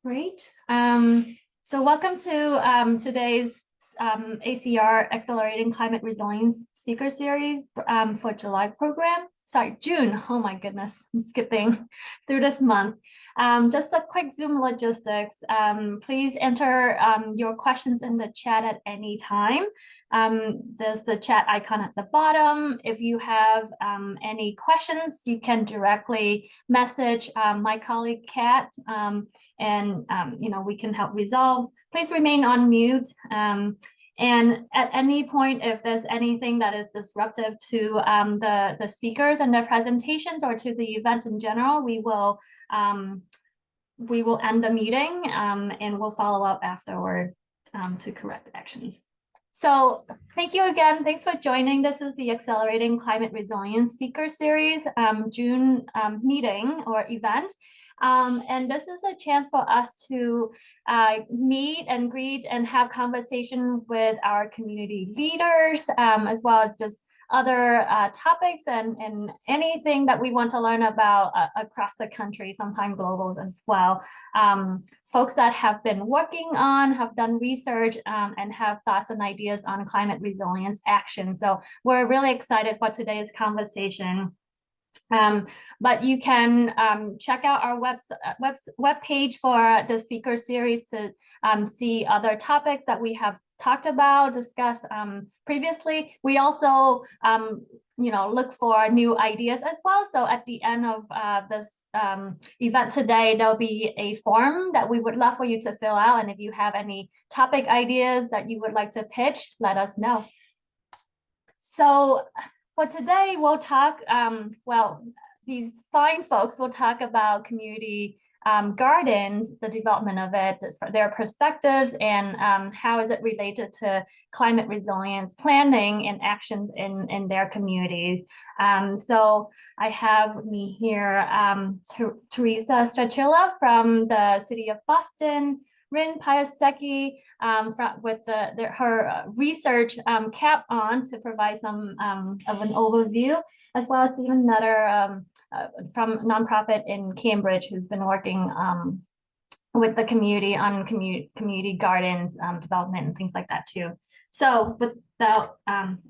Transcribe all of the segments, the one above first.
Great. So welcome to today's ACR Accelerating Climate Resilience speaker series for July program. Sorry, June. Oh my goodness, I'm skipping through this month. Just a quick Zoom logistics. Please enter your questions in the chat at any time. There's the chat icon at the bottom. If you have any questions, you can directly message my colleague Kat, and we can help resolve. Please remain on mute. And at any point, if there's anything that is disruptive to the speakers and their presentations or to the event in general, we will end the meeting and we'll follow up afterward to correct actions. So thank you again. Thanks for joining. This is the Accelerating Climate Resilience Speaker Series June meeting or event. And this is a chance for us to meet and greet and have conversation with our community leaders, as well as just other topics and anything that we want to learn about across the country, sometimes global as well. Folks that have been working on, have done research, and have thoughts and ideas on climate resilience action. So we're really excited for today's conversation. But you can check out our web page for the speaker series to see other topics that we have talked about, discussed previously. We also look for new ideas as well. So at the end of this event today, there'll be a form that we would love for you to fill out. And if you have any topic ideas that you would like to pitch, let us know. So for today, we'll talk, these fine folks will talk about community gardens, the development of it, their perspectives, and how is it related to climate resilience planning and actions in their communities. So I have me here, Theresa Strachila from the city of Boston, Piasecki with her research cap on to provide some of an overview, as well as Stephen Nutter from nonprofit in Cambridge, who's been working with the community on community gardens development and things like that too. So without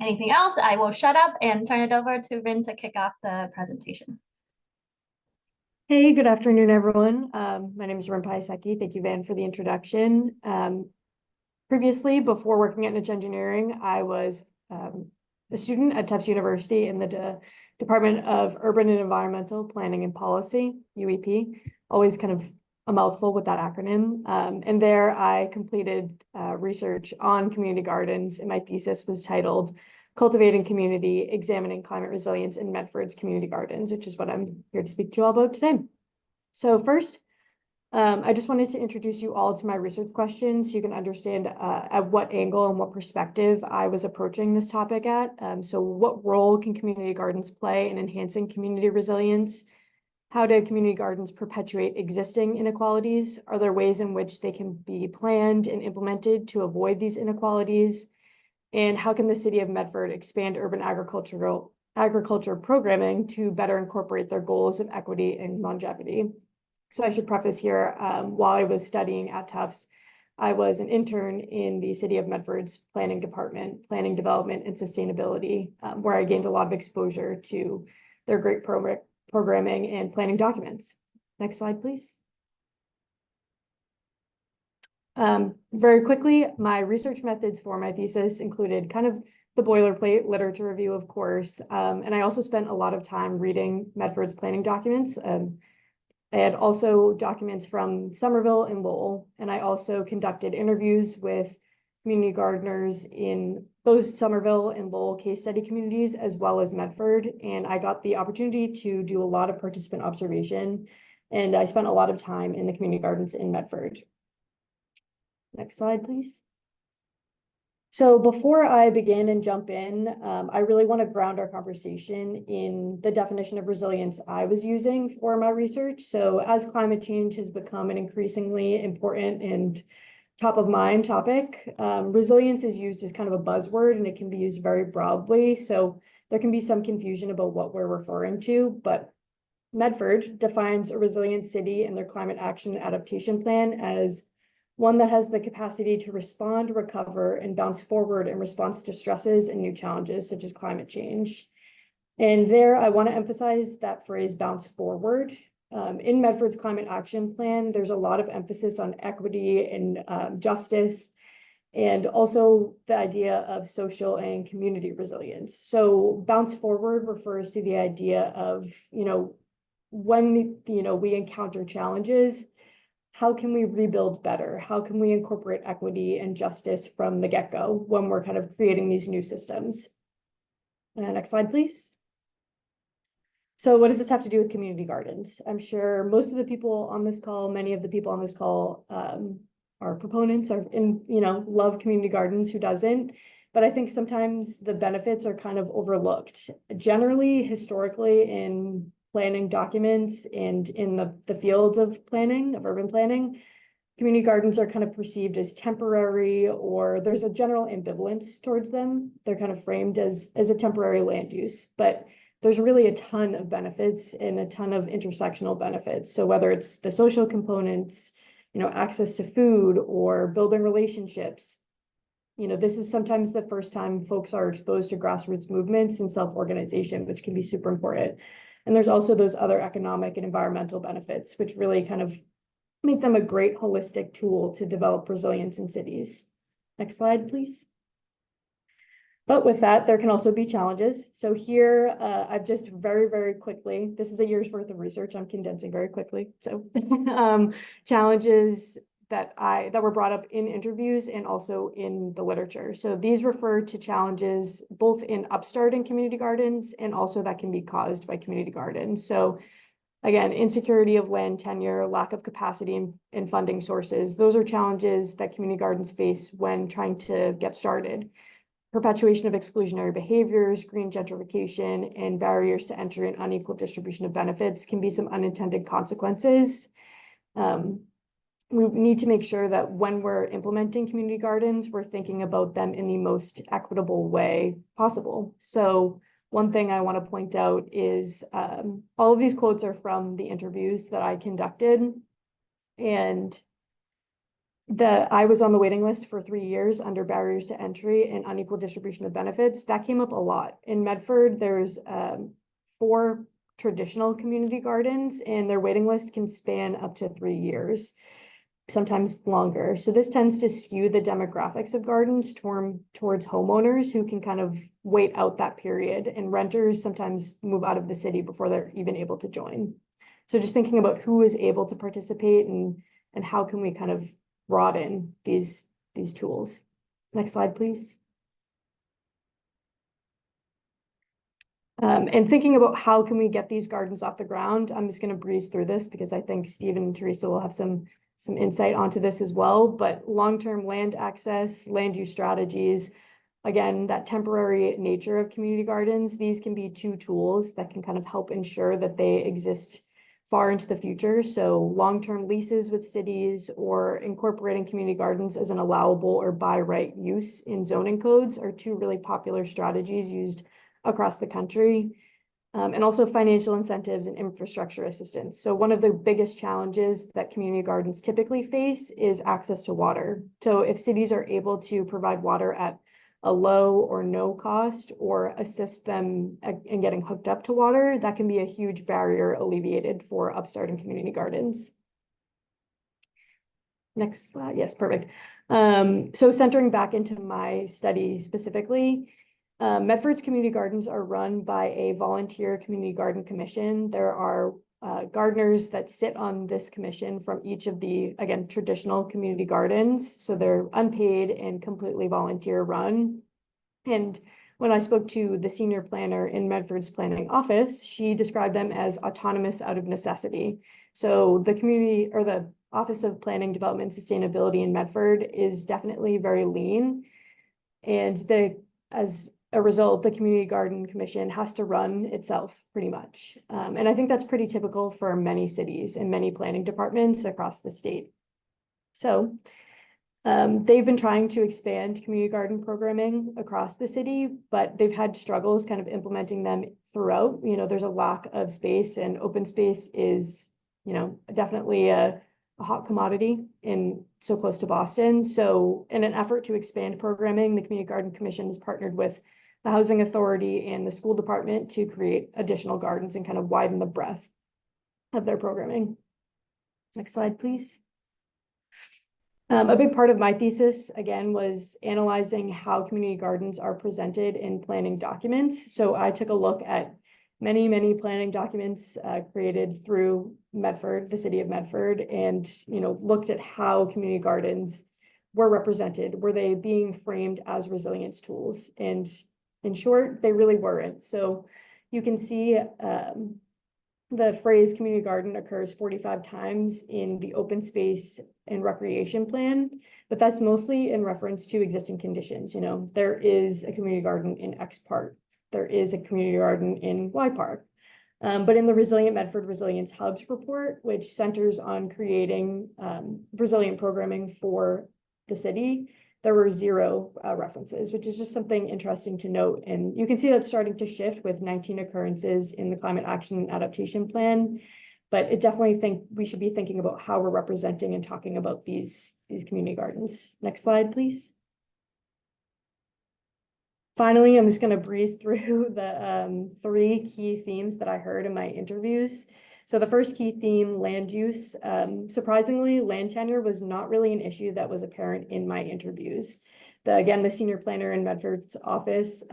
anything else, I will shut up and turn it over to Rin to kick off the presentation. Hey, good afternoon, everyone. My name is Piasecki. Thank you, Van, for the introduction. Previously, before working at Nitsch Engineering, I was a student at Tufts University in the Department of Urban and Environmental Planning and Policy, UEP, always kind of a mouthful with that acronym. And there I completed research on community gardens, and my thesis was titled Cultivating Community, Examining Climate Resilience in Medford's Community Gardens, which is what I'm here to speak to you all about today. So first, I just wanted to introduce you all to my research questions so you can understand at what angle and what perspective I was approaching this topic at. So what role can community gardens play in enhancing community resilience? How do community gardens perpetuate existing inequalities? Are there ways in which they can be planned and implemented to avoid these inequalities? And how can the city of Medford expand urban agriculture programming to better incorporate their goals of equity and longevity? So I should preface here, while I was studying at Tufts, I was an intern in the city of Medford's planning department, planning development and sustainability, where I gained a lot of exposure to their great programming and planning documents. Next slide, please. Very quickly, my research methods for my thesis included kind of the boilerplate literature review, of course, and I also spent a lot of time reading Medford's planning documents. I had also documents from Somerville and Lowell, and I also conducted interviews with community gardeners in those Somerville and Lowell case study communities, as well as Medford, and I got the opportunity to do a lot of participant observation, and I spent a lot of time in the community gardens in Medford. Next slide, please. So before I begin and jump in, I really want to ground our conversation in the definition of resilience I was using for my research. So as climate change has become an increasingly important and top of mind topic, resilience is used as kind of a buzzword, and it can be used very broadly. So there can be some confusion about what we're referring to, but Medford defines a resilient city and their climate action and adaptation plan as one that has the capacity to respond, recover, and bounce forward in response to stresses and new challenges such as climate change. And there, I want to emphasize that phrase bounce forward. In Medford's climate action plan, there's a lot of emphasis on equity and justice, and also the idea of social and community resilience. So bounce forward refers to the idea of, when, we encounter challenges, how can we rebuild better? How can we incorporate equity and justice from the get-go when we're kind of creating these new systems? Next slide, please. So what does this have to do with community gardens? I'm sure most of the people on this call, many of the people on this call are proponents, love community gardens. Who doesn't? But I think sometimes the benefits are kind of overlooked. Generally, historically, in planning documents and in the fields of planning, of urban planning, community gardens are kind of perceived as temporary, or there's a general ambivalence towards them. They're kind of framed as a temporary land use, but there's really a ton of benefits and a ton of intersectional benefits. So whether it's the social components, access to food or building relationships, this is sometimes the first time folks are exposed to grassroots movements and self-organization, which can be super important. And there's also those other economic and environmental benefits, which really kind of make them a great holistic tool to develop resilience in cities. Next slide, please. But with that, there can also be challenges. So here, I've just very, very quickly, this is a year's worth of research. I'm condensing very quickly. So challenges that were brought up in interviews and also in the literature. So these refer to challenges both in upstart and community gardens, and also that can be caused by community gardens. So again, insecurity of land tenure, lack of capacity and funding sources. Those are challenges that community gardens face when trying to get started. Perpetuation of exclusionary behaviors, green gentrification, and barriers to entry and unequal distribution of benefits can be some unintended consequences. We need to make sure that when we're implementing community gardens, we're thinking about them in the most equitable way possible. So one thing I want to point out is all of these quotes are from the interviews that I conducted, and I was on the waiting list for 3 years under barriers to entry and unequal distribution of benefits. That came up a lot. In Medford, there's 4 traditional community gardens, and their waiting list can span up to 3 years, sometimes longer. So this tends to skew the demographics of gardens towards homeowners who can kind of wait out that period, and renters sometimes move out of the city before they're even able to join. So just thinking about who is able to participate and how can we kind of broaden these tools. Next slide, please. And thinking about how can we get these gardens off the ground, I'm just going to breeze through this because I think Stephen and Theresa will have some insight onto this as well. But long-term land access, land use strategies, again, that temporary nature of community gardens, these can be 2 tools that can kind of help ensure that they exist far into the future. So long-term leases with cities or incorporating community gardens as an allowable or by right use in zoning codes are 2 really popular strategies used across the country. And also financial incentives and infrastructure assistance. So one of the biggest challenges that community gardens typically face is access to water. So if cities are able to provide water at a low or no cost, or assist them in getting hooked up to water, that can be a huge barrier alleviated for upstart and community gardens. Next slide. Yes, perfect. So centering back into my study specifically, Medford's community gardens are run by a volunteer community garden commission. There are gardeners that sit on this commission from each of the, again, traditional community gardens. So they're unpaid and completely volunteer run. And when I spoke to the senior planner in Medford's planning office, she described them as autonomous out of necessity. So the community, or the Office of Planning, Development, and Sustainability in Medford is definitely very lean. And as a result, the Community Garden Commission has to run itself pretty much. And I think that's pretty typical for many cities and many planning departments across the state. So they've been trying to expand community garden programming across the city, but they've had struggles kind of implementing them throughout. There's a lack of space, and open space is, definitely a hot commodity in so close to Boston. So in an effort to expand programming, the Community Garden Commission has partnered with the Housing Authority and the school department to create additional gardens and kind of widen the breadth of their programming. Next slide, please. A big part of my thesis, again, was analyzing how community gardens are presented in planning documents. So I took a look at many planning documents created through Medford, the city of Medford, and looked at how community gardens were represented. Were they being framed as resilience tools? And in short, they really weren't. So you can see the phrase community garden occurs 45 times in the open space and recreation plan, but that's mostly in reference to existing conditions. There is a community garden in X Park. There is a community garden in Y Park. But in the Resilient Medford Resilience Hubs report, which centers on creating resilient programming for the city, there were 0 references, which is just something interesting to note. And you can see that's starting to shift with 19 occurrences in the Climate Action and Adaptation Plan. But I definitely think we should be thinking about how we're representing and talking about these community gardens. Next slide, please. Finally, I'm just going to breeze through the 3 key themes that I heard in my interviews. So the first key theme, land use. Surprisingly, land tenure was not really an issue that was apparent in my interviews. Again, the senior planner in Medford's office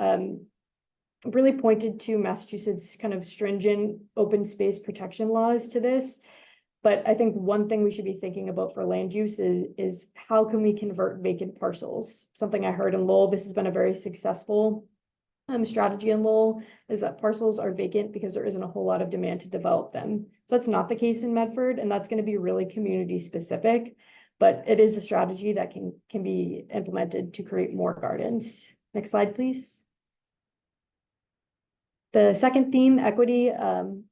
really pointed to Massachusetts' kind of stringent open space protection laws to this. But I think one thing we should be thinking about for land use is how can we convert vacant parcels? Something I heard in Lowell, this has been a very successful strategy in Lowell, is that parcels are vacant because there isn't a whole lot of demand to develop them. So that's not the case in Medford, and that's going to be really community specific, but it is a strategy that can be implemented to create more gardens. Next slide, please. The second theme, equity,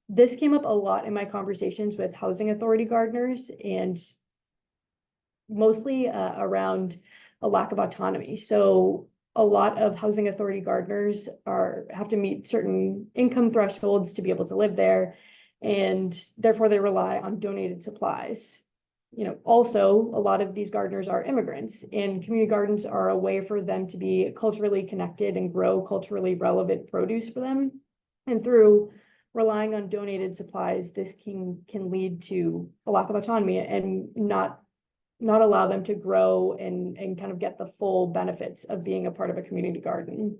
this came up a lot in my conversations with housing authority gardeners, and mostly around a lack of autonomy. So a lot of housing authority gardeners have to meet certain income thresholds to be able to live there, and therefore they rely on donated supplies. Also, a lot of these gardeners are immigrants, and community gardens are a way for them to be culturally connected and grow culturally relevant produce for them. And through relying on donated supplies, this can lead to a lack of autonomy and not allow them to grow and kind of get the full benefits of being a part of a community garden.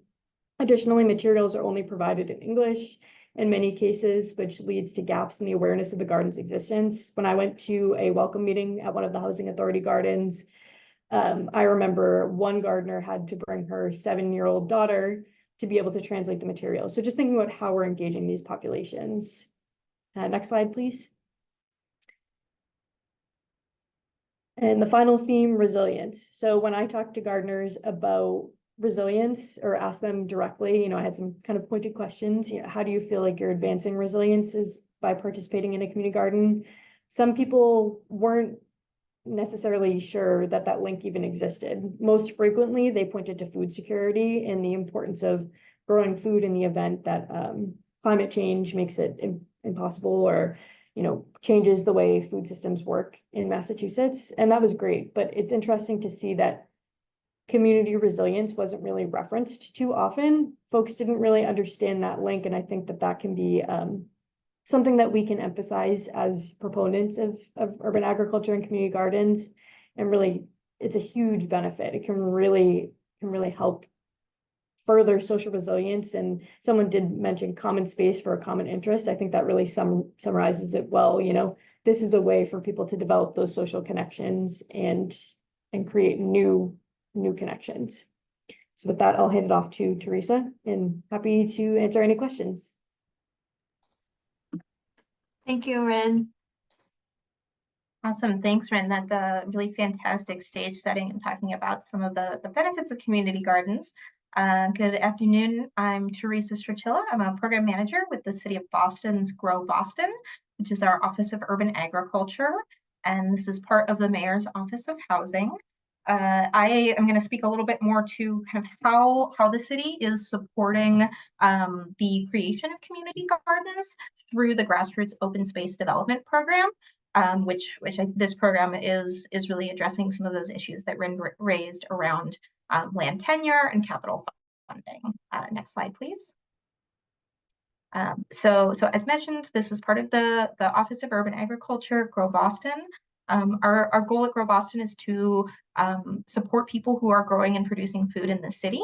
Additionally, materials are only provided in English in many cases, which leads to gaps in the awareness of the garden's existence. When I went to a welcome meeting at one of the housing authority gardens, I remember one gardener had to bring her 7-year-old daughter to be able to translate the materials. So just thinking about how we're engaging these populations. Next slide, please. And the final theme, resilience. So when I talk to gardeners about resilience or ask them directly, I had some kind of pointed questions. How do you feel like you're advancing resilience is by participating in a community garden? Some people weren't necessarily sure that link even existed. Most frequently, they pointed to food security and the importance of growing food in the event that climate change makes it impossible or changes the way food systems work in Massachusetts. And that was great, but it's interesting to see that community resilience wasn't really referenced too often. Folks didn't really understand that link, and I think that can be something that we can emphasize as proponents of urban agriculture and community gardens. And really, it's a huge benefit. It can really help further social resilience. And someone did mention common space for a common interest. I think that really summarizes it well. This is a way for people to develop those social connections and create new connections. So with that, I'll hand it off to Theresa, and happy to answer any questions. Thank you, Ren. Awesome. Thanks, Ren. That's a really fantastic stage setting and talking about some of the benefits of community gardens. Good afternoon. I'm Theresa Strachila. I'm a program manager with the City of Boston's GrowBoston, which is our Office of Urban Agriculture. And this is part of the Mayor's Office of Housing. I am going to speak a little bit more to kind of how the city is supporting the creation of community gardens through the grassroots open space development program, this program is really addressing some of those issues that Rin raised around land tenure and capital funding. Next slide, please. So as mentioned, this is part of the Office of Urban Agriculture, GrowBoston. Our goal at GrowBoston is to support people who are growing and producing food in the city.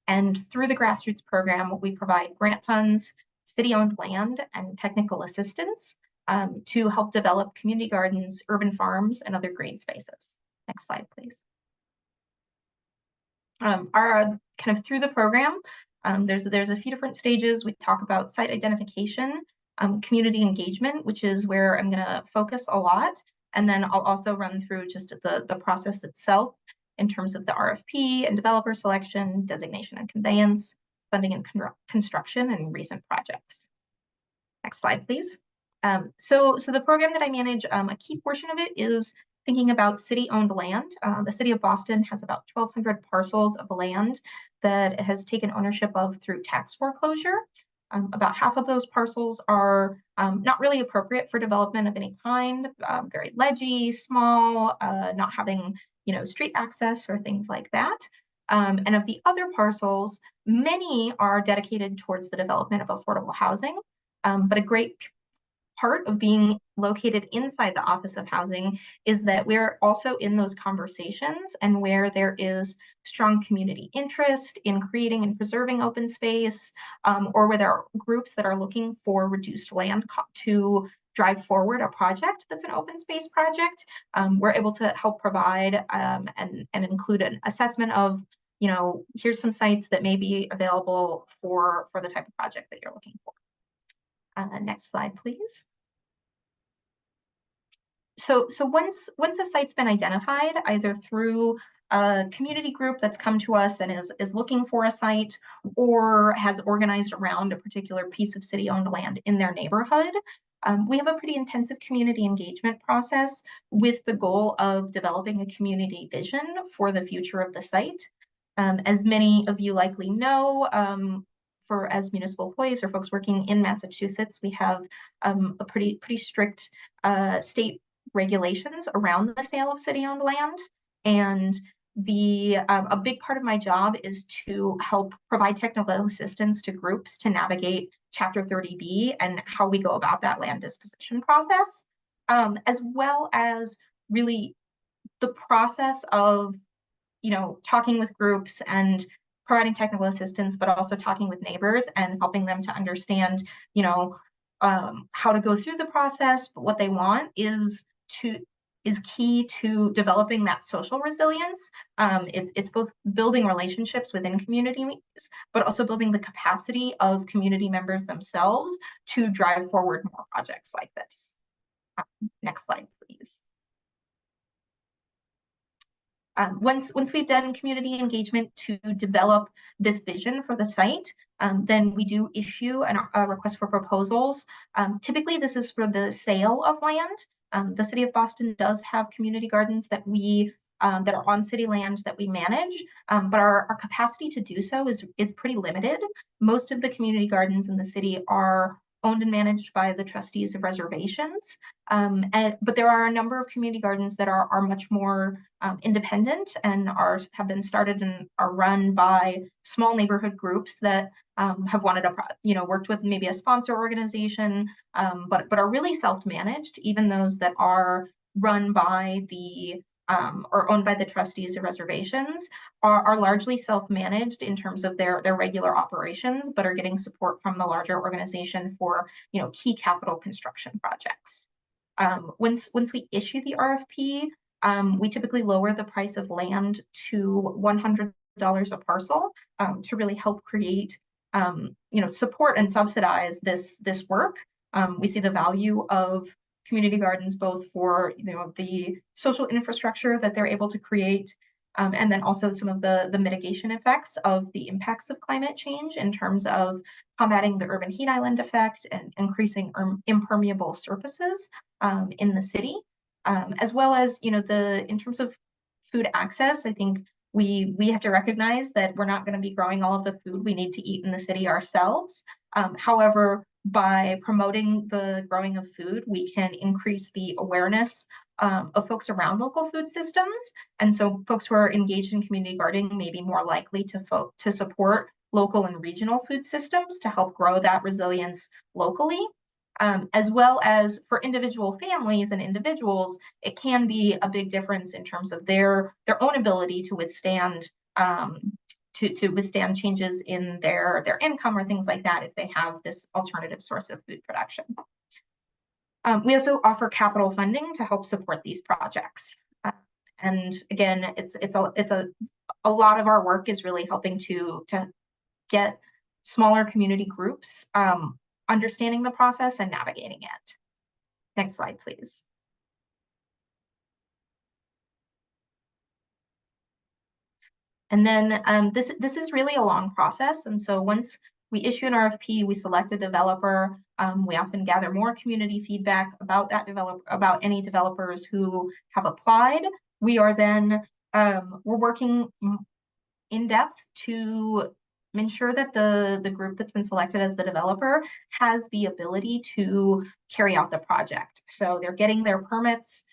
And through the grassroots program, we provide grant funds, city-owned land, and technical assistance to help develop community gardens, urban farms, and other green spaces. Next slide, please. Kind of through the program, there's a few different stages. We talk about site identification, community engagement, which is where I'm going to focus a lot. And then I'll also run through just the process itself in terms of the RFP and developer selection, designation and conveyance, funding and construction, and recent projects. Next slide, please. So the program that I manage, a key portion of it is thinking about city-owned land. The city of Boston has about 1,200 parcels of land that it has taken ownership of through tax foreclosure. About half of those parcels are not really appropriate for development of any kind, very ledgy, small, not having street access or things like that. And of the other parcels, many are dedicated towards the development of affordable housing. But a great part of being located inside the Office of Housing is that we're also in those conversations, and where there is strong community interest in creating and preserving open space, or where there are groups that are looking for reduced land to drive forward a project that's an open space project, we're able to help provide and include an assessment of, here's some sites that may be available for the type of project that you're looking for. Next slide, please. So once a site's been identified, either through a community group that's come to us and is looking for a site, or has organized around a particular piece of city-owned land in their neighborhood, we have a pretty intensive community engagement process with the goal of developing a community vision for the future of the site. As many of you likely know, as municipal employees or folks working in Massachusetts, we have a pretty strict state regulations around the sale of city-owned land. And a big part of my job is to help provide technical assistance to groups to navigate Chapter 30B and how we go about that land disposition process, as well as really the process of talking with groups and providing technical assistance, but also talking with neighbors and helping them to understand, how to go through the process. But what they want is key to developing that social resilience. It's both building relationships within communities, but also building the capacity of community members themselves to drive forward more projects like this. Next slide, please. Once we've done community engagement to develop this vision for the site, then we do issue a request for proposals. Typically, this is for the sale of land. The city of Boston does have community gardens that that are on city land that we manage, but our capacity to do so is pretty limited. Most of the community gardens in the city are owned and managed by the trustees of reservations. But there are a number of community gardens that are much more independent and have been started and are run by small neighborhood groups that have wanted to, worked with maybe a sponsor organization, but are really self-managed. Even those that are run by or owned by the trustees of reservations are largely self-managed in terms of their regular operations, but are getting support from the larger organization for key capital construction projects. Once we issue the RFP, we typically lower the price of land to $100 a parcel to really help create support and subsidize this work. We see the value of community gardens both for the social infrastructure that they're able to create, and then also some of the mitigation effects of the impacts of climate change in terms of combating the urban heat island effect and increasing impermeable surfaces in the city, as well as in terms of food access. I think we have to recognize that we're not going to be growing all of the food we need to eat in the city ourselves. However, by promoting the growing of food, we can increase the awareness of folks around local food systems. And so folks who are engaged in community gardening may be more likely to support local and regional food systems to help grow that resilience locally. As well as for individual families and individuals, it can be a big difference in terms of their own ability to withstand to withstand changes in their income or things like that if they have this alternative source of food production. We also offer capital funding to help support these projects. And again, it's a lot of our work is really helping to get smaller community groups understanding the process and navigating it. Next slide, please. And then this is really a long process. And so once we issue an RFP, we select a developer. We often gather more community feedback about that about any developers who have applied. We are then we're working in depth to ensure that the group that's been selected as the developer has the ability to carry out the project. So they're getting their permits,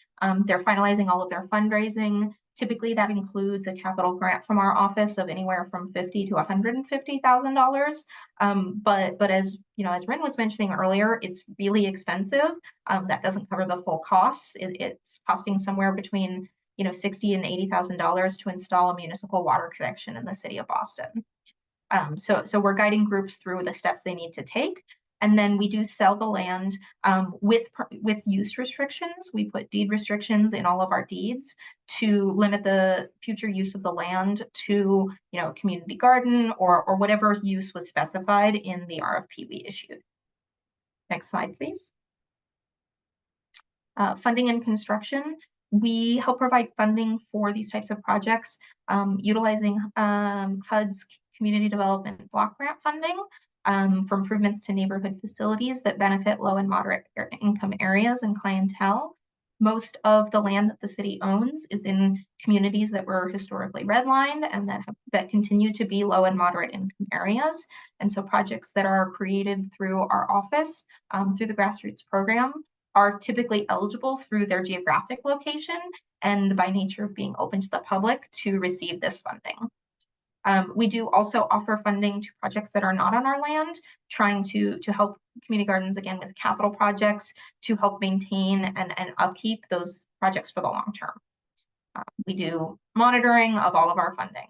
they're finalizing all of their fundraising. Typically that includes a capital grant from our office of anywhere from $50,000 to $150,000. But as you know, as Rin was mentioning earlier, it's really expensive. That doesn't cover the full costs. It's costing somewhere between $60,000 and $80,000 to install a municipal water connection in the city of Boston. So we're guiding groups through the steps they need to take. And then we do sell the land with use restrictions. We put deed restrictions in all of our deeds to limit the future use of the land to, a community garden or whatever use was specified in the RFP we issued. Next slide, please. Funding and construction. We help provide funding for these types of projects utilizing HUD's community development block grant funding for improvements to neighborhood facilities that benefit low and moderate income areas and clientele. Most of the land that the city owns is in communities that were historically redlined and that continue to be low and moderate income areas. And so projects that are created through our office, through the grassroots program, are typically eligible through their geographic location and by nature of being open to the public to receive this funding. We do also offer funding to projects that are not on our land, trying to help community gardens, again, with capital projects to help maintain and upkeep those projects for the long term. We do monitoring of all of our funding.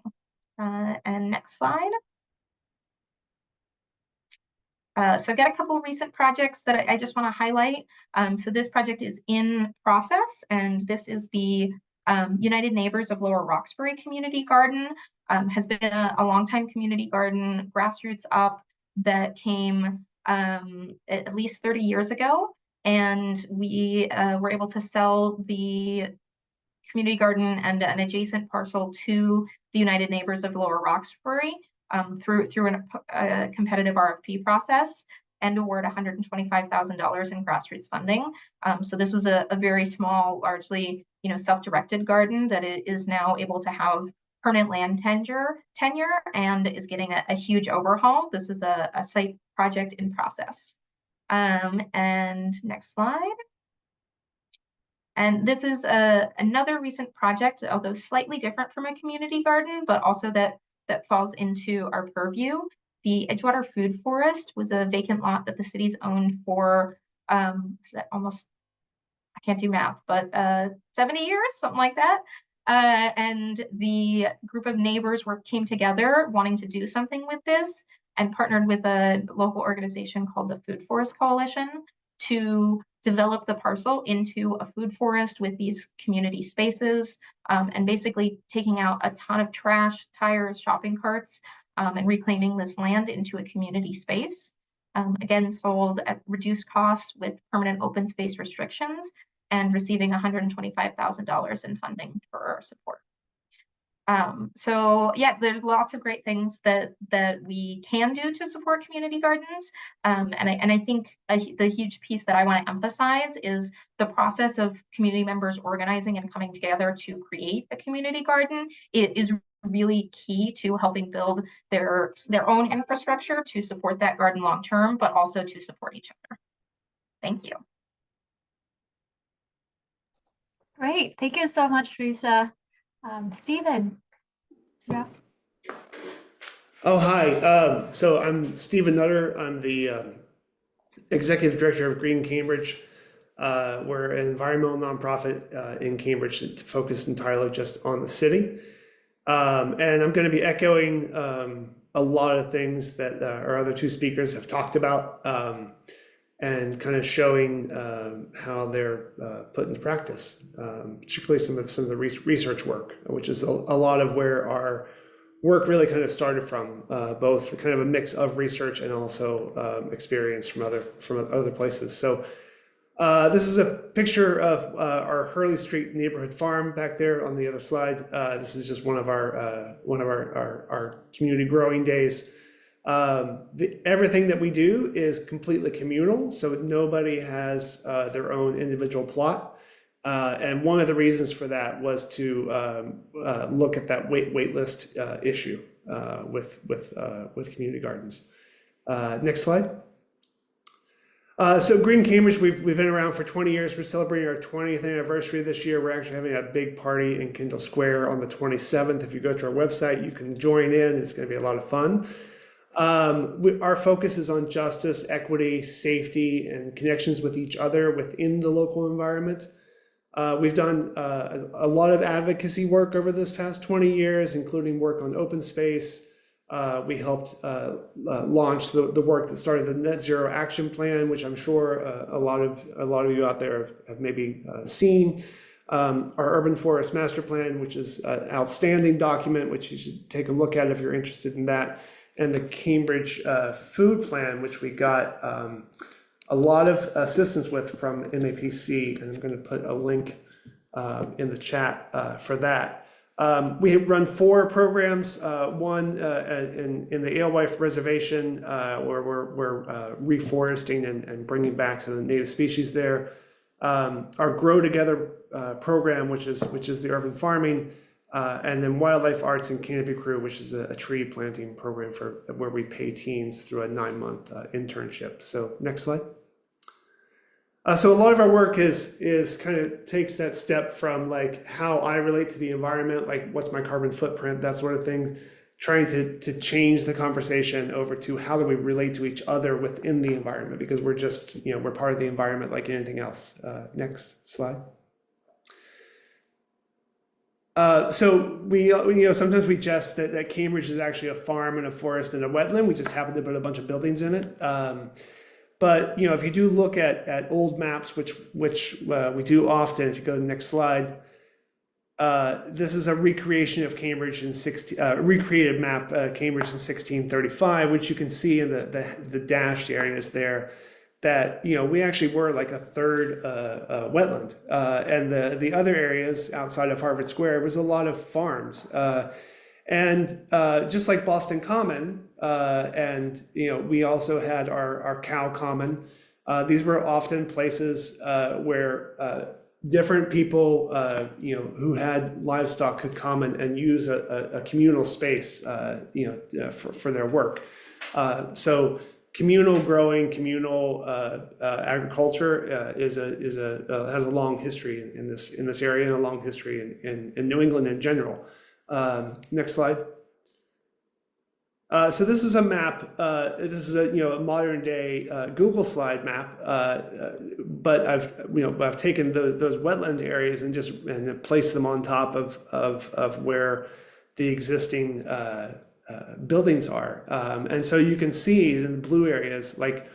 And next slide. So I've got a couple of recent projects that I just want to highlight. So this project is in process, and this is the United Neighbors of Lower Roxbury Community Garden. Has been a longtime community garden, grassroots up, that came at least 30 years ago. And we were able to sell the community garden and an adjacent parcel to the United Neighbors of Lower Roxbury through a competitive RFP process and award $125,000 in grassroots funding. So this was a very small, largely self-directed garden that is now able to have permanent land tenure and is getting a huge overhaul. This is a site project in process. And next slide. And this is another recent project, although slightly different from a community garden, but also that falls into our purview. The Edgewater Food Forest was a vacant lot that the city's owned for almost, I can't do math, but 70 years, something like that. And the group of neighbors came together wanting to do something with this and partnered with a local organization called the Food Forest Coalition to develop the parcel into a food forest with these community spaces and basically taking out a ton of trash, tires, shopping carts, and reclaiming this land into a community space. Again, sold at reduced costs with permanent open space restrictions and receiving $125,000 in funding for our support. So yeah, there's lots of great things that we can do to support community gardens. And I think the huge piece that I want to emphasize is the process of community members organizing and coming together to create a community garden. It is really key to helping build their own infrastructure to support that garden long term, but also to support each other. Thank you. Great. Thank you so much, Theresa. Stephen. Yeah. Oh, hi. So I'm Stephen Nutter. I'm the Executive Director of Green Cambridge. We're an environmental nonprofit in Cambridge focused entirely just on the city. And I'm going to be echoing a lot of things that our other two speakers have talked about and kind of showing how they're put into practice, particularly some of the research work, which is a lot of where our work really kind of started from, both kind of a mix of research and also experience from other places. So this is a picture of our Hurley Street neighborhood farm back there on the other slide. This is just one of our community growing days. Everything that we do is completely communal, so nobody has their own individual plot. And one of the reasons for that was to look at that wait list issue with community gardens. Next slide. So Green Cambridge, we've been around for 20 years. We're celebrating our 20th anniversary this year. We're actually having a big party in Kendall Square on the 27th. If you go to our website, you can join in. It's going to be a lot of fun. Our focus is on justice, equity, safety, and connections with each other within the local environment. We've done a lot of advocacy work over this past 20 years, including work on open space. We helped launch the work that started the Net Zero Action Plan, which I'm sure a lot of you out there have maybe seen. Our Urban Forest Master Plan, which is an outstanding document, which you should take a look at if you're interested in that. And the Cambridge Food Plan, which we got a lot of assistance with from MAPC, and I'm going to put a link in the chat for that. We have run 4 programs, one in the Alewife Reservation, where we're reforesting and bringing back some of the native species there. Our Grow Together program, which is the urban farming, and then Wildlife Arts and Canopy Crew, which is a tree planting program where we pay teens through a 9-month internship. So next slide. So a lot of our work is kind of takes that step from like how I relate to the environment, like what's my carbon footprint, that sort of thing, trying to change the conversation over to how do we relate to each other within the environment, because we're just, we're part of the environment like anything else. Next slide. So we, sometimes we jest that Cambridge is actually a farm and a forest and a wetland. We just happen to put a bunch of buildings in it. But if you do look at old maps, which we do often, if you go to the next slide, this is a recreation of Cambridge in recreated map Cambridge in 1635, which you can see in the dashed areas there. That we actually were like a third wetland, and the other areas outside of Harvard Square was a lot of farms, and just like Boston Common, and we also had our Cow Common. These were often places where different people who had livestock could come and use a communal space for their work. So communal growing, communal agriculture has a long history in this area and a long history in New England in general. Next slide. So this is a map. This is a modern day Google slide map. But I've taken those wetland areas and placed them on top of where the existing buildings are, and so you can see in the blue areas, like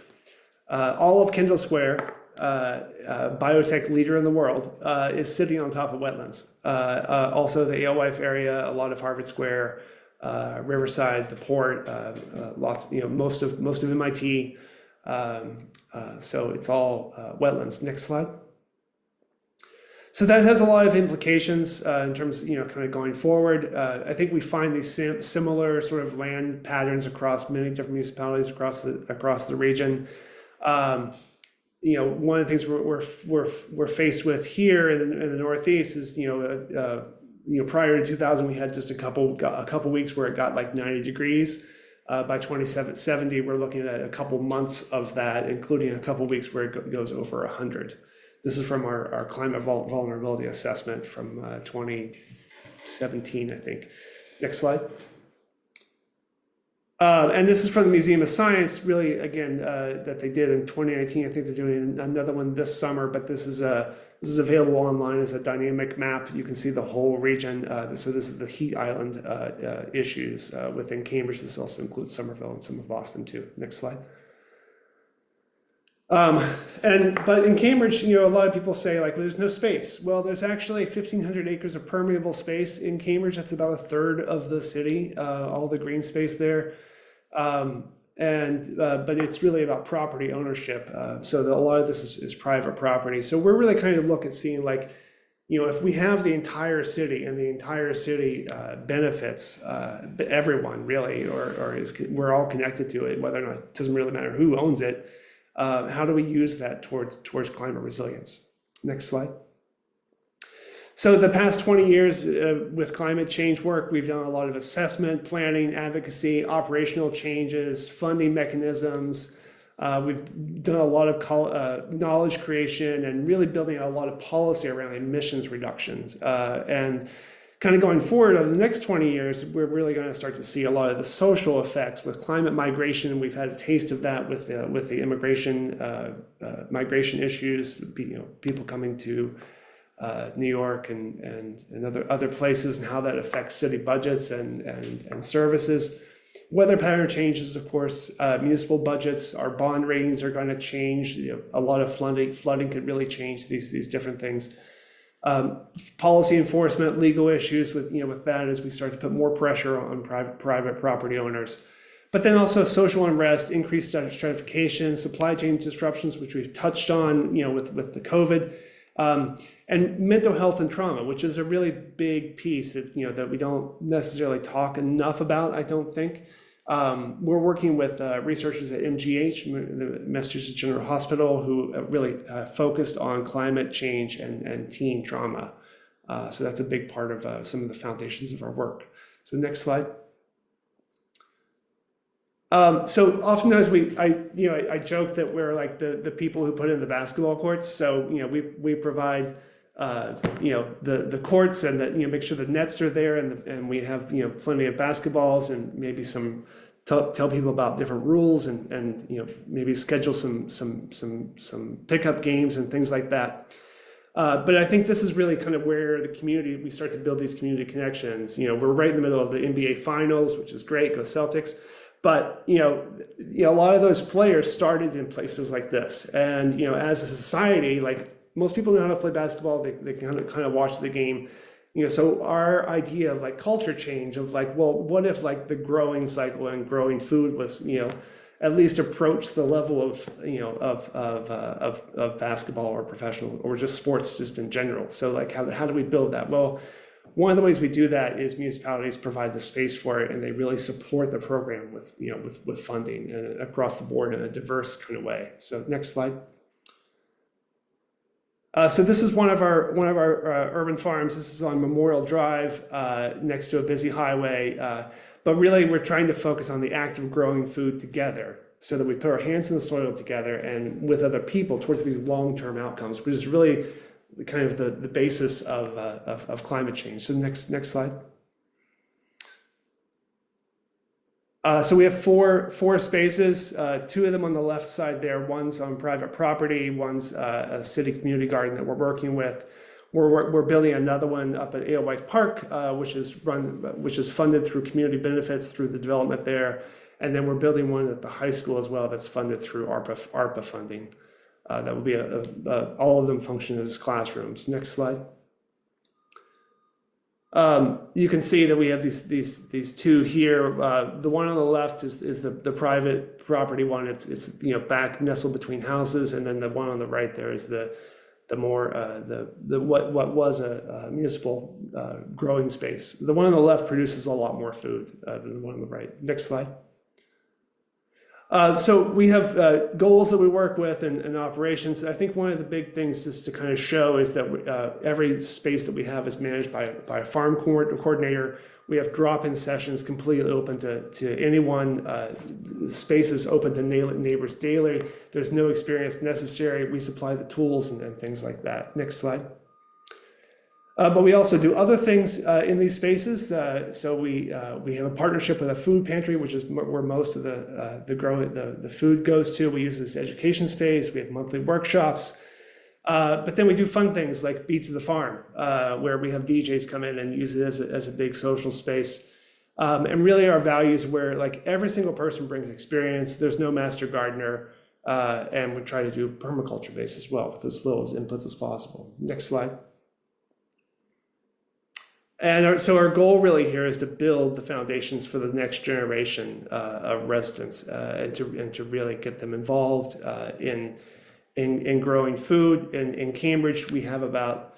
all of Kendall Square, biotech leader in the world, is sitting on top of wetlands. Also the Alewife area, a lot of Harvard Square, Riverside, the port, lots, most of MIT. So it's all wetlands. Next slide. So that has a lot of implications in terms of, kind of going forward. I think we find these similar sort of land patterns across many different municipalities across the region. One of the things we're faced with here in the Northeast is, prior to 2000, we had just a couple weeks where it got like 90 degrees. By 2070, we're looking at a couple months of that, including a couple weeks where it goes over 100. This is from our climate vulnerability assessment from 2017, I think. Next slide. And this is from the Museum of Science, really, again, that they did in 2019. I think they're doing another one this summer, but this is available online as a dynamic map. You can see the whole region. So this is the heat island issues within Cambridge. This also includes Somerville and some of Boston too. Next slide. But in Cambridge, a lot of people say like, well, there's no space. Well, there's actually 1,500 acres of permeable space in Cambridge. That's about a third of the city, all the green space there. But it's really about property ownership. So a lot of this is private property. So we're really kind of look at seeing like, if we have the entire city and the entire city benefits everyone really, or we're all connected to it, whether or not, it doesn't really matter who owns it. How do we use that towards climate resilience? Next slide. So the past 20 years with climate change work, we've done a lot of assessment, planning, advocacy, operational changes, funding mechanisms. We've done a lot of knowledge creation and really building a lot of policy around emissions reductions. And kind of going forward over the next 20 years, we're really going to start to see a lot of the social effects with climate migration. We've had a taste of that with the immigration, migration issues, people coming to New York and other places, and how that affects city budgets and services. Weather pattern changes, of course, municipal budgets, our bond ratings are going to change. A lot of flooding could really change these different things. Policy enforcement, legal issues with that as we start to put more pressure on private property owners. But then also social unrest, increased stratification, supply chain disruptions, which we've touched on, with the COVID, and mental health and trauma, which is a really big piece that that we don't necessarily talk enough about, I don't think. We're working with researchers at MGH, the Massachusetts General Hospital, who really focused on climate change and teen trauma. So that's a big part of some of the foundations of our work. So next slide. So oftentimes I joke that we're like the people who put in the basketball courts. So we provide the courts and make sure the nets are there, and we have plenty of basketballs and maybe some tell people about different rules and maybe schedule some pickup games and things like that. But I think this is really kind of where we start to build these community connections. We're right in the middle of the NBA finals, which is great, go Celtics. But a lot of those players started in places like this, and as a society, like most people know how to play basketball, they kind of watch the game. So our idea of like culture change of like, well, what if like the growing cycle and growing food was at least approach the level of basketball or professional or just sports just in general. So like how do we build that? Well, one of the ways we do that is municipalities provide the space for it, and they really support the program with funding and across the board in a diverse kind of way. So next slide. So this is one of our urban farms. This is on Memorial Drive, next to a busy highway. But really, we're trying to focus on the act of growing food together, so that we put our hands in the soil together and with other people towards these long-term outcomes, which is really kind of the basis of climate change. So next slide. So we have four spaces, two of them on the left side there. One's on private property, one's a city community garden that we're working with. We're building another one up at Alewife Park, which is funded through community benefits through the development there. And then we're building one at the high school as well that's funded through ARPA funding. That will be all of them function as classrooms. Next slide. You can see that we have these two here. The one on the left is the private property one. It's back nestled between houses, and then the one on the right there is the what was a municipal growing space. The one on the left produces a lot more food than the one on the right. Next slide. So we have goals that we work with and operations. I think one of the big things just to kind of show is that every space that we have is managed by a farm coordinator. We have drop-in sessions completely open to anyone. Spaces open to neighbors daily. There's no experience necessary. We supply the tools and things like that. Next slide. But we also do other things in these spaces. So we have a partnership with a food pantry, which is where most of the food goes to. We use this education space. We have monthly workshops. But then we do fun things like Beats of the Farm, where we have DJs come in and use it as a big social space. And really our values where like every single person brings experience. There's no master gardener. And we try to do permaculture based as well with as little inputs as possible. Next slide. And so our goal really here is to build the foundations for the next generation of residents and to really get them involved in growing food. In Cambridge, we have about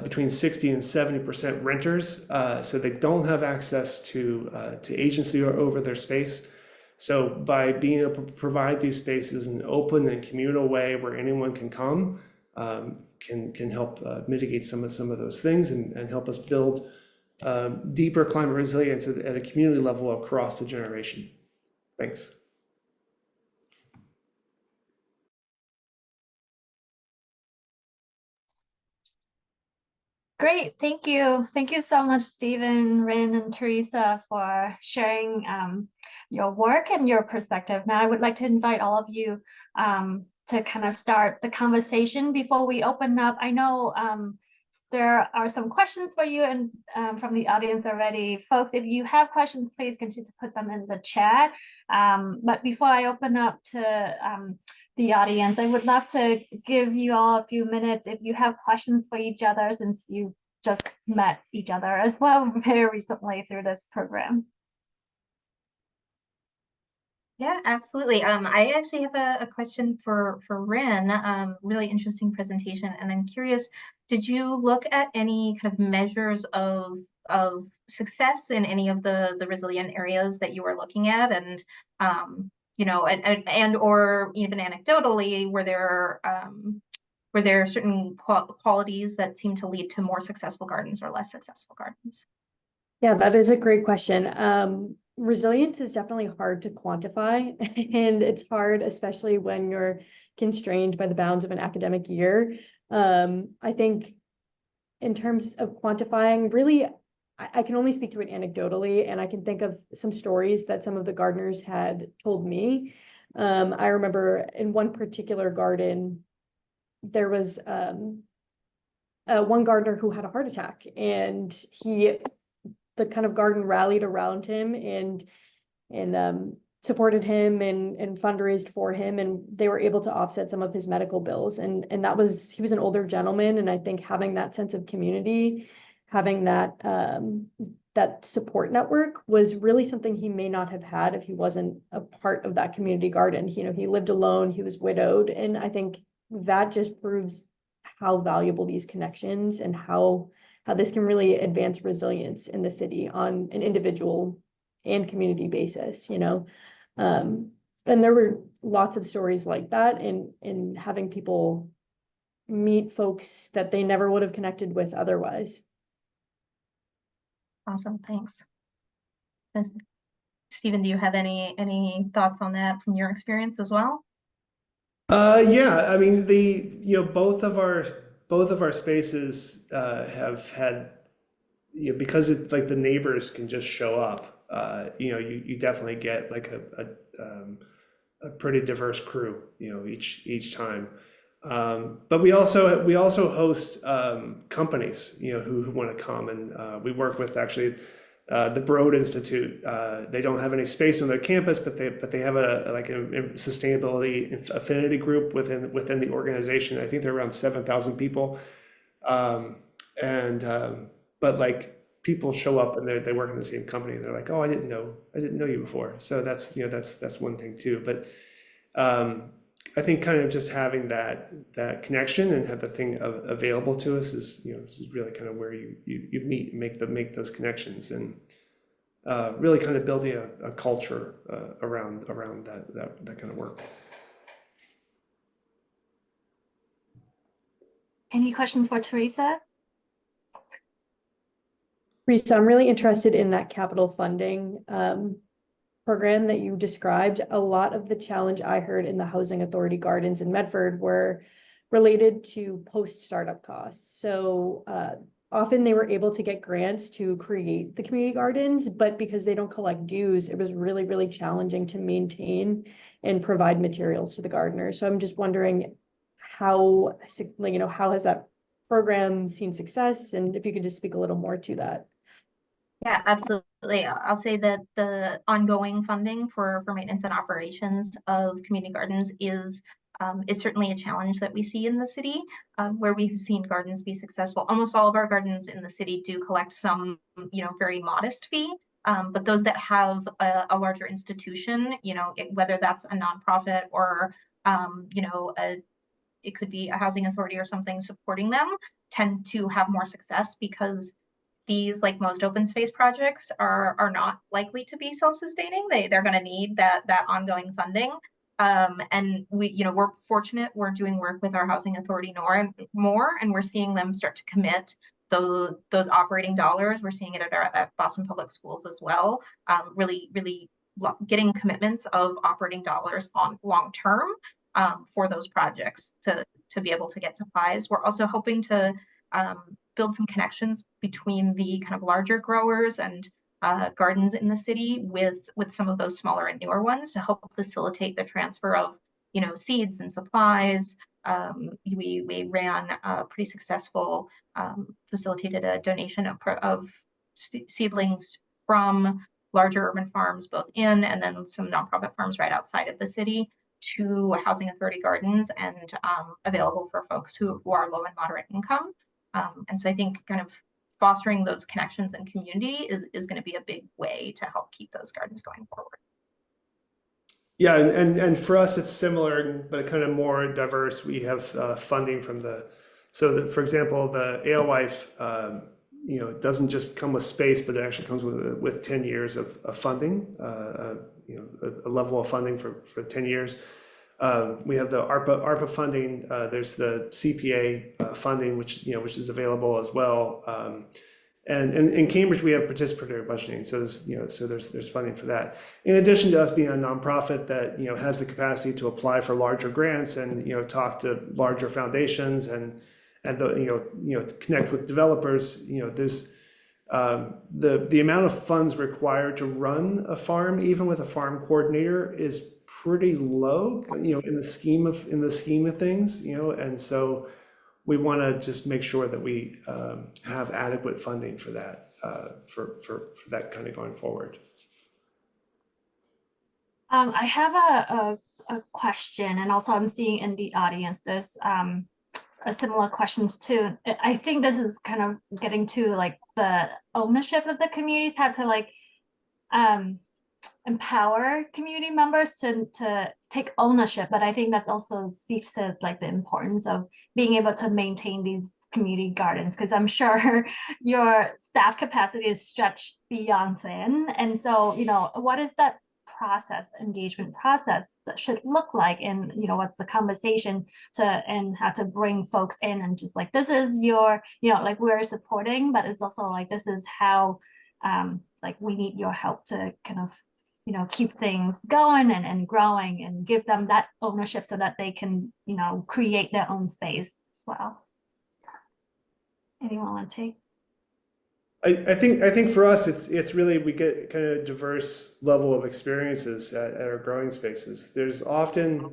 between 60 and 70% renters, so they don't have access to agency or over their space. So by being able to provide these spaces in an open and communal way where anyone can come, can help mitigate some of those things and help us build deeper climate resilience at a community level across the generation. Thanks. Great, thank you. Thank you so much, Stephen, Rin, and Theresa for sharing your work and your perspective. Now I would like to invite all of you to kind of start the conversation before we open up. I know there are some questions for you and from the audience already. Folks, if you have questions, please continue to put them in the chat. But before I open up to the audience, I would love to give you all a few minutes if you have questions for each other, since you just met each other as well very recently through this program. Yeah, absolutely. I actually have a question for Rin. Really interesting presentation, and I'm curious, did you look at any kind of measures of success in any of the resilient areas that you were looking at, and you know, and or even anecdotally, were there certain qualities that seem to lead to more successful gardens or less successful gardens? Yeah, that is a great question. Resilience is definitely hard to quantify, and it's hard, especially when you're constrained by the bounds of an academic year. I think in terms of quantifying, really, I can only speak to it anecdotally, and I can think of some stories that some of the gardeners had told me. I remember in one particular garden, there was one gardener who had a heart attack, and the kind of garden rallied around him and supported him and fundraised for him, and they were able to offset some of his medical bills. And he was an older gentleman, and I think having that sense of community, having that support network was really something he may not have had if he wasn't a part of that community garden. You know, he lived alone, he was widowed, and I think that just proves how valuable these connections and how this can really advance resilience in the city on an individual and community basis, you know. And there were lots of stories like that, and having people meet folks that they never would have connected with otherwise. Awesome, thanks. Stephen, do you have any thoughts on that from your experience as well? Yeah, I mean, both of our spaces have had, because it's like the neighbors can just show up. You definitely get like a pretty diverse crew, each time. But we also host companies, who want to come, and we work with actually the Broad Institute. They don't have any space on their campus, but they have a sustainability affinity group within the organization. I think they're around 7,000 people, but like people show up and they work in the same company, and they're like, oh, I didn't know you before. So that's one thing too. But I think kind of just having that connection and have the thing available to us is, this is really kind of where you meet and make those connections, and really kind of building a culture around that kind of work. Any questions for Theresa? Theresa, I'm really interested in that capital funding program that you described. A lot of the challenge I heard in the Housing Authority Gardens in Medford were related to post-startup costs. So often they were able to get grants to create the community gardens, but because they don't collect dues, it was really, really challenging to maintain and provide materials to the gardeners. So I'm just wondering how, how has that program seen success? And if you could just speak a little more to that. Yeah, absolutely. I'll say that the ongoing funding for maintenance and operations of community gardens is certainly a challenge that we see in the city, where we've seen gardens be successful. Almost all of our gardens in the city do collect some, very modest fee. But those that have a larger institution, whether that's a nonprofit or, it could be a housing authority or something supporting them, tend to have more success because these, like most open space projects, are not likely to be self-sustaining. They're going to need that ongoing funding. And we're fortunate. We're doing work with our housing authority more, and we're seeing them start to commit those operating dollars. We're seeing it at Boston Public Schools as well. Really getting commitments of operating dollars on long term for those projects to be able to get supplies. We're also hoping to build some connections between the kind of larger growers and gardens in the city with some of those smaller and newer ones to help facilitate the transfer of seeds and supplies. We ran a pretty successful facilitated a donation of seedlings from larger urban farms, both in and then some nonprofit farms right outside of the city, to housing authority gardens, and available for folks who are low and moderate income. And so I think kind of fostering those connections and community is going to be a big way to help keep those gardens going forward. Yeah, and for us it's similar, but kind of more diverse. We have funding from for example, the Alewife, it doesn't just come with space, but it actually comes with 10 years of funding, a level of funding for 10 years. We have the ARPA funding. There's the CPA funding, which is available as well. And in Cambridge, we have participatory budgeting. So there's funding for that. In addition to us being a nonprofit that has the capacity to apply for larger grants and talk to larger foundations and connect with developers. There's the amount of funds required to run a farm, even with a farm coordinator, is pretty low, in the scheme of things, and so we want to just make sure that we have adequate funding for that, for that kind of going forward. I have a question, and also I'm seeing in the audience there's a similar questions too. I think this is kind of getting to like the ownership of the communities, how to like empower community members to take ownership, but I think that's also speaks to like the importance of being able to maintain these community gardens, because I'm sure your staff capacity is stretched beyond thin. And so what is that engagement process that should look like, and what's the conversation and how to bring folks in, and just like, this is your like, we're supporting, but it's also like, this is how like we need your help to kind of keep things going and growing, and give them that ownership so that they can create their own space as well. Anyone want to take? I think for us it's really, we get kind of diverse level of experiences at our growing spaces. There's often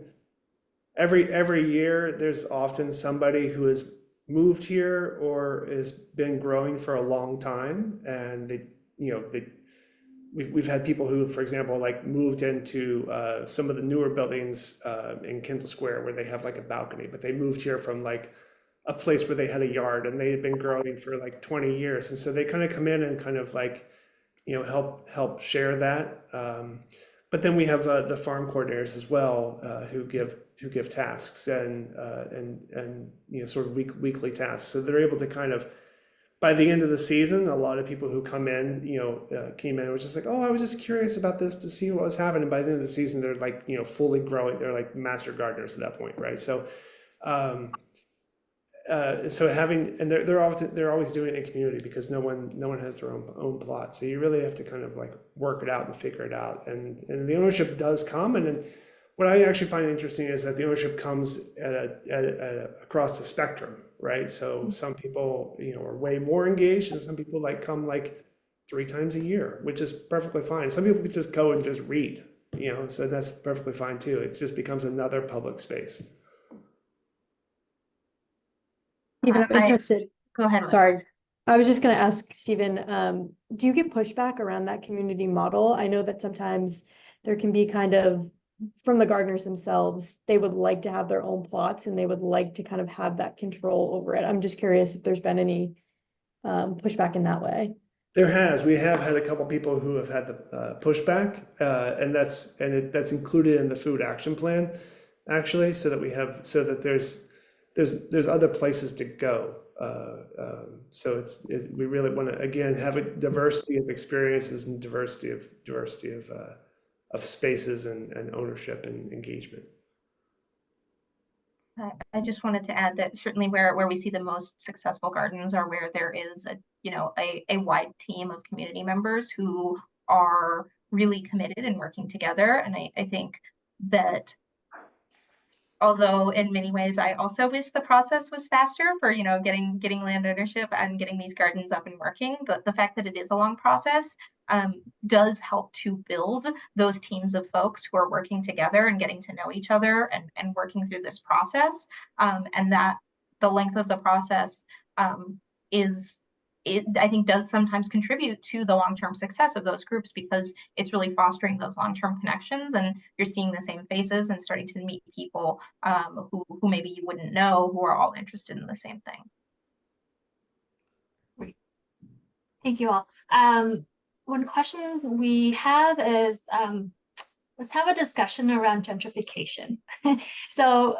every year there's often somebody who has moved here or has been growing for a long time, and we've had people who, for example, like moved into some of the newer buildings in Kendall Square where they have like a balcony, but they moved here from like a place where they had a yard and they had been growing for like 20 years. And so they kind of come in and kind of like, help share that. But then we have the farm coordinators as well, who give give tasks and sort of weekly tasks. So they're able to kind of, by the end of the season, a lot of people who come in, came in, was just like, oh, I was just curious about this to see what was happening. By the end of the season, they're like, fully growing. They're like master gardeners at that point, right? So, they're always doing it in community because no one has their own plot. So you really have to kind of like work it out and figure it out. And the ownership does come. And then what I actually find interesting is that the ownership comes across the spectrum, right? So some people, are way more engaged, and some people come 3 times a year, which is perfectly fine. Some people could just go and just read, so that's perfectly fine too. It just becomes another public space. Stephen, I'm interested. Go ahead. Sorry. I was just going to ask Stephen, do you get pushback around that community model? I know that sometimes there can be kind of, from the gardeners themselves, they would like to have their own plots and they would like to kind of have that control over it. I'm just curious if there's been any pushback in that way. We have had a couple people who have had the pushback, and that's included in the food action plan, actually, so that there's other places to go. So we really want to, again, have a diversity of experiences and diversity of spaces and ownership and engagement. I just wanted to add that certainly where we see the most successful gardens are where there is a wide team of community members who are really committed and working together. And I think that, although in many ways I also wish the process was faster for getting land ownership and getting these gardens up and working, but the fact that it is a long process does help to build those teams of folks who are working together and getting to know each other and working through this process, and that the length of the process I think does sometimes contribute to the long-term success of those groups, because it's really fostering those long-term connections, and you're seeing the same faces and starting to meet people who maybe you wouldn't know, who are all interested in the same thing. Thank you all. One questions we have is, let's have a discussion around gentrification. So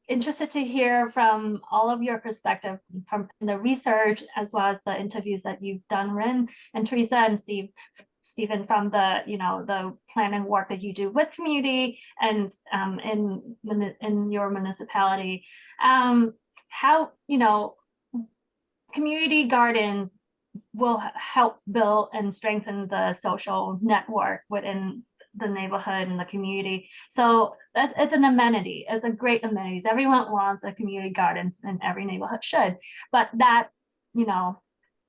interested to hear from all of your perspective from the research as well as the interviews that you've done, Rin and Theresa and Stephen, from the the planning work that you do with community and in your municipality. How community gardens will help build and strengthen the social network within the neighborhood and the community. So it's an amenity. It's a great amenity. Everyone wants a community garden, and every neighborhood should. But that,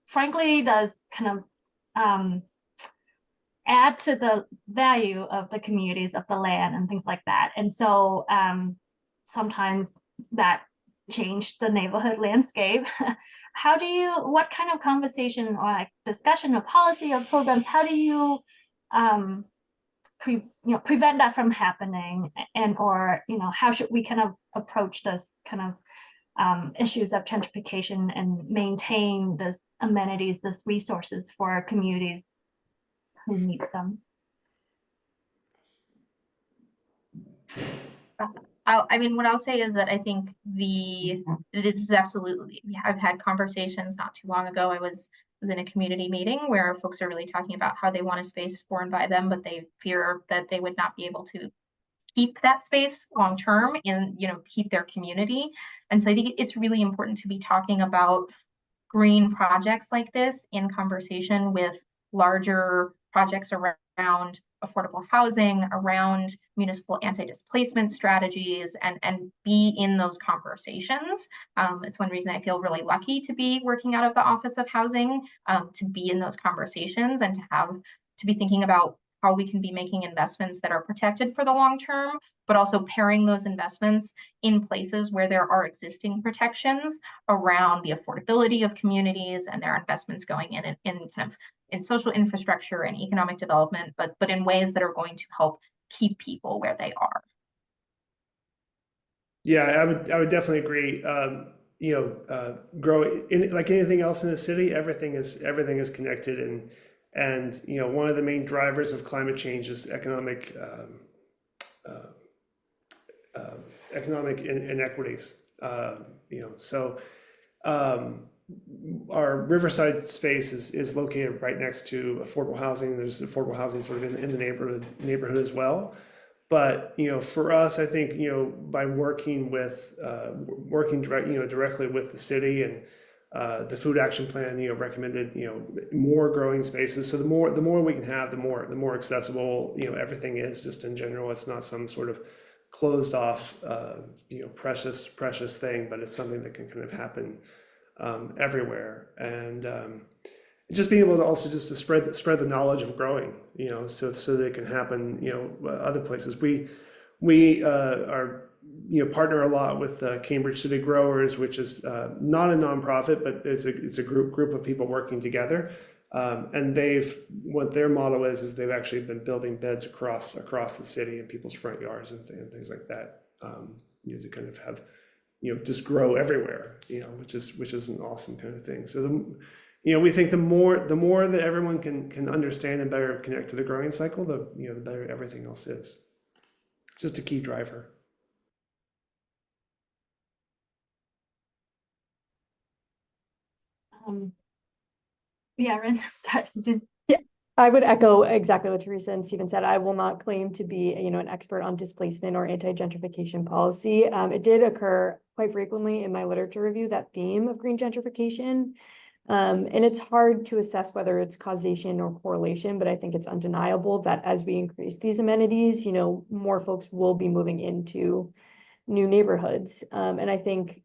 frankly, does kind of add to the value of the communities, of the land and things like that. And so sometimes that change the neighborhood landscape. What kind of conversation or discussion of policy or programs, how do you prevent that from happening, or how should we kind of approach this kind of issues of gentrification and maintain this amenities, this resources for communities who need them? What I'll say is that I think this is absolutely, I've had conversations not too long ago. I was in a community meeting where folks are really talking about how they want a space for and by them, but they fear that they would not be able to keep that space long term and keep their community. And so I think it's really important to be talking about green projects like this in conversation with larger projects around affordable housing, around municipal anti-displacement strategies, and be in those conversations. It's one reason I feel really lucky to be working out of the Office of Housing, to be in those conversations and to be thinking about how we can be making investments that are protected for the long term, but also pairing those investments in places where there are existing protections around the affordability of communities, and there are investments going in kind of in social infrastructure and economic development, but in ways that are going to help keep people where they are. Yeah, I would definitely agree. Grow in, like anything else in the city, everything is connected, and one of the main drivers of climate change is economic economic inequities. So our Riverside space is located right next to affordable housing. There's affordable housing sort of in the neighborhood as well. But for us, I think by working directly with the city, and the food action plan recommended more growing spaces. So the more we can have, the more accessible everything is, just in general. It's not some sort of closed off precious thing, but it's something that can kind of happen everywhere. And just being able to also just to spread the knowledge of growing, so that it can happen, other places. We are partner a lot with Cambridge City Growers, which is not a nonprofit, but it's a group of people working together. And what their motto is they've actually been building beds across the city in people's front yards and things like that, to kind of have just grow everywhere, which is an awesome kind of thing. So we think the more that everyone can understand and better connect to the growing cycle, the better everything else is. It's just a key driver. Yeah, Ren, sorry. I would echo exactly what Theresa and Stephen said. I will not claim to be, an expert on displacement or anti-gentrification policy. It did occur quite frequently in my literature review, that theme of green gentrification. And it's hard to assess whether it's causation or correlation, but I think it's undeniable that as we increase these amenities, more folks will be moving into new neighborhoods. And I think,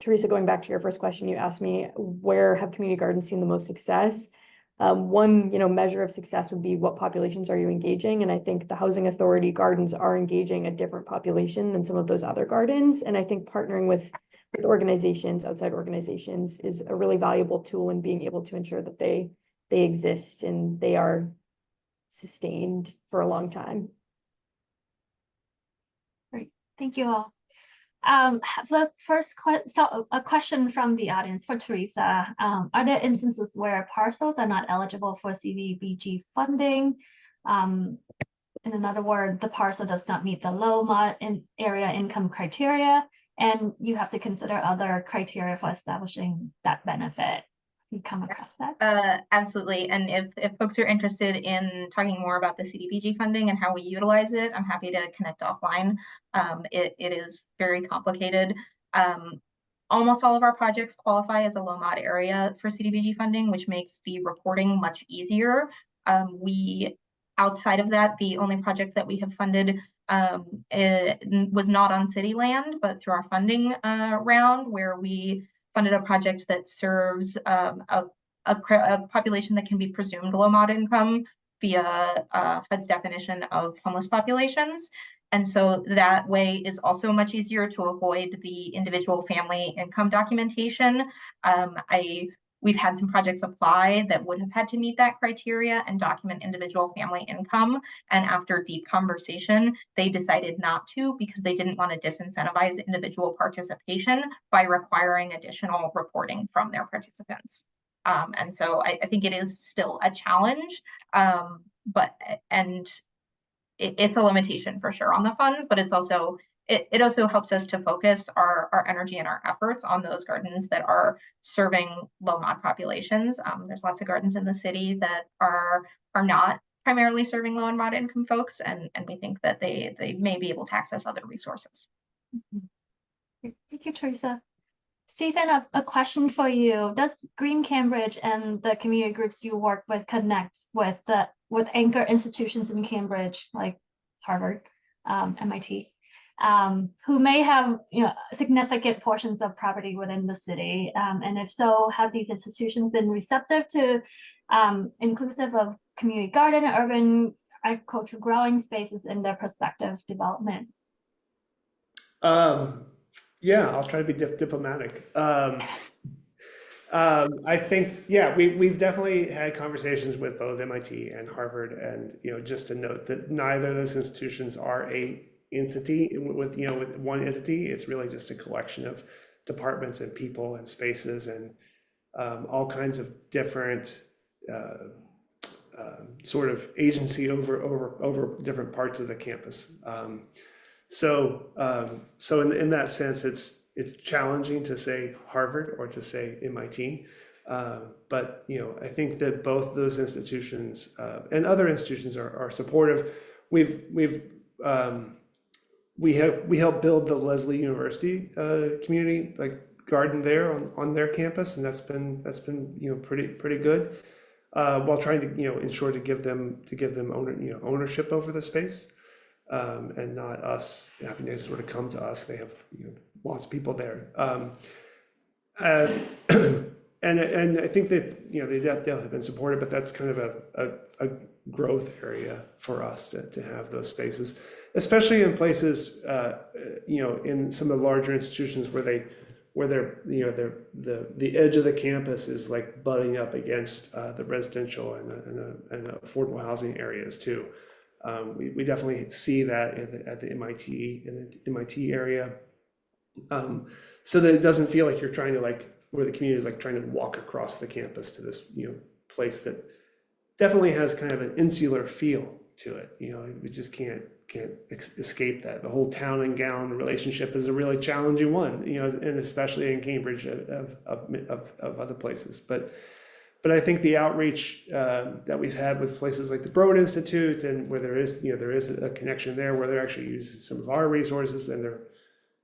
Theresa, going back to your first question, you asked me, where have community gardens seen the most success? One, measure of success would be what populations are you engaging? And I think the Housing Authority gardens are engaging a different population than some of those other gardens. And I think partnering with organizations, outside organizations, is a really valuable tool in being able to ensure that they exist and they are sustained for a long time. Great, thank you all. The first a question from the audience for Theresa. Are there instances where parcels are not eligible for CDBG funding? In another word, the parcel does not meet the low area income criteria, and you have to consider other criteria for establishing that benefit. You come across that? Absolutely. And if folks are interested in talking more about the CDBG funding and how we utilize it, I'm happy to connect offline. It is very complicated. Almost all of our projects qualify as a low mod area for CDBG funding, which makes the reporting much easier. Outside of that, the only project that we have funded was not on city land, but through our funding round, where we funded a project that serves a population that can be presumed low mod income via HUD's definition of homeless populations. And so that way is also much easier to avoid the individual family income documentation. We've had some projects apply that would have had to meet that criteria and document individual family income. And after deep conversation, they decided not to, because they didn't want to disincentivize individual participation by requiring additional reporting from their participants. And so I think it is still a challenge, it's a limitation for sure on the funds, but it's also it also helps us to focus our energy and our efforts on those gardens that are serving low mod populations. There's lots of gardens in the city that are not primarily serving low and mod income folks, and we think that they may be able to access other resources. Thank you, Theresa. Stephen, a question for you. Does Green Cambridge and the community groups you work with connect with anchor institutions in Cambridge, like Harvard, MIT, who may have significant portions of property within the city? And if so, have these institutions been receptive to inclusive of community garden and urban agriculture growing spaces in their prospective developments? Yeah, I'll try to be diplomatic. I think, yeah, we've definitely had conversations with both MIT and Harvard, and just to note that neither of those institutions are a entity with one entity. It's really just a collection of departments and people and spaces and all kinds of different sort of agency over different parts of the campus. So in that sense, it's challenging to say Harvard or to say MIT. But I think that both those institutions and other institutions are supportive. We helped build the Leslie University community garden there on their campus, and that's been pretty good. While trying to ensure to give them ownership over the space, and not us having to sort of come to us. They have lots of people there. And I think that they'll have been supported, but that's kind of a growth area for us to have those spaces, especially in places in some of the larger institutions where the edge of the campus is like butting up against the residential and affordable housing areas too. We definitely see that at the MIT area, so that it doesn't feel like you're trying to where the community is trying to walk across the campus to this place that definitely has kind of an insular feel to it. We just can't escape that. The whole town and gown relationship is a really challenging one, and especially in Cambridge of other places. But I think the outreach that we've had with places like the Broad Institute, and where there is a connection there, where they're actually using some of our resources, and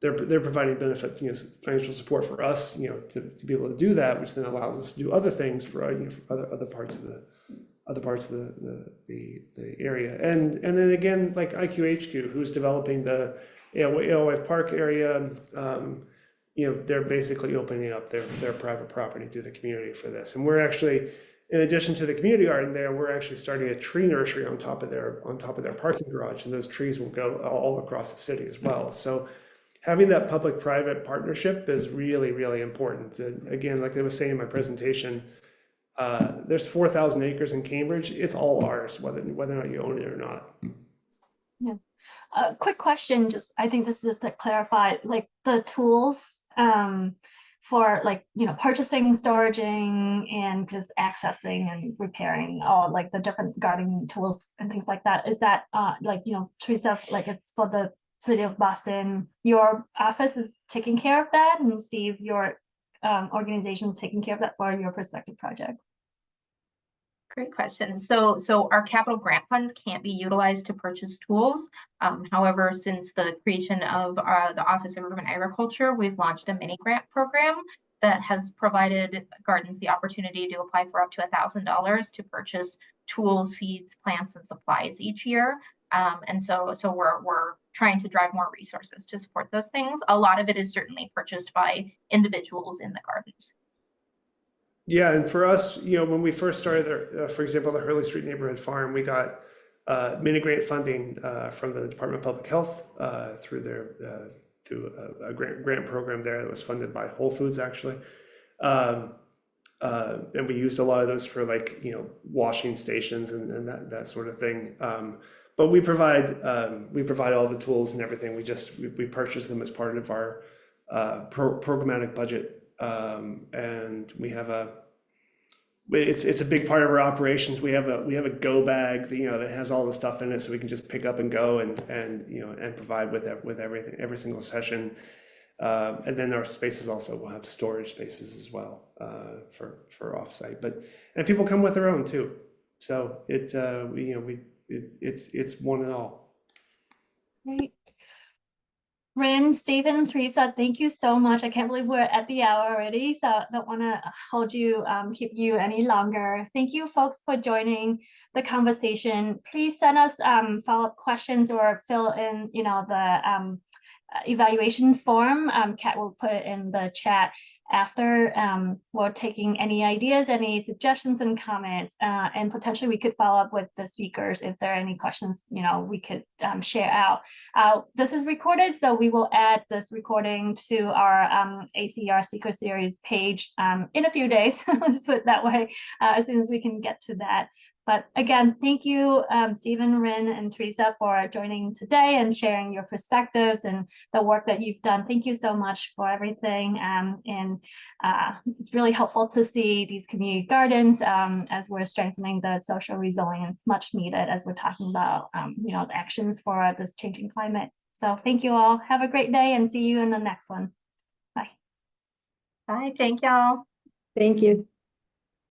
they're providing benefits, financial support for us, to be able to do that, which then allows us to do other things for other parts of the area, and then again, like IQHQ, who's developing the Alewife Park area. They're basically opening up their private property to the community for this. And we're actually, in addition to the community garden there, we're actually starting a tree nursery on top of their parking garage, and those trees will go all across the city as well. So having that public-private partnership is really, really important. And again, like I was saying in my presentation, there's 4,000 acres in Cambridge. It's all ours, whether or not you own it or not. Yeah. Quick question, I think this is just to clarify, the tools for purchasing, storaging, and just accessing and repairing all the different gardening tools and things like that. Is that Theresa, it's for the city of Boston, your office is taking care of that, and Steve, your organization is taking care of that for your prospective project? Great question. So our capital grant funds can't be utilized to purchase tools. However, since the creation of the Office of Urban Agriculture, we've launched a mini grant program that has provided gardens the opportunity to apply for up to $1,000 to purchase tools, seeds, plants, and supplies each year. And so we're trying to drive more resources to support those things. A lot of it is certainly purchased by individuals in the gardens. Yeah, and for us, when we first started, for example, the Hurley Street Neighborhood Farm, we got mini grant funding from the Department of Public Health through a grant program there that was funded by Whole Foods actually, and we used a lot of those for washing stations and that sort of thing. But we provide all the tools and everything. We purchase them as part of our programmatic budget. And we have it's a big part of our operations. We have a go bag that has all the stuff in it, so we can just pick up and go and provide with everything, every single session. And then our spaces also will have storage spaces as well for offsite. And people come with their own too. So it's one and all. Great. Rin, Stephen, Theresa, thank you so much. I can't believe we're at the hour already, so I don't want to keep you any longer. Thank you, folks, for joining the conversation. Please send us follow-up questions or fill in, the evaluation form. Kat will put it in the chat after. We're taking any ideas, any suggestions and comments, and potentially we could follow up with the speakers if there are any questions, we could share out. This is recorded, so we will add this recording to our ACR speaker series page in a few days, let's put it that way, as soon as we can get to that. But again, thank you, Stephen, Rin, and Theresa for joining today and sharing your perspectives and the work that you've done. Thank you so much for everything. And it's really helpful to see these community gardens as we're strengthening the social resilience, much needed as we're talking about, the actions for this changing climate. So thank you all. Have a great day and see you in the next one. Bye. Bye, thank y'all. Thank you.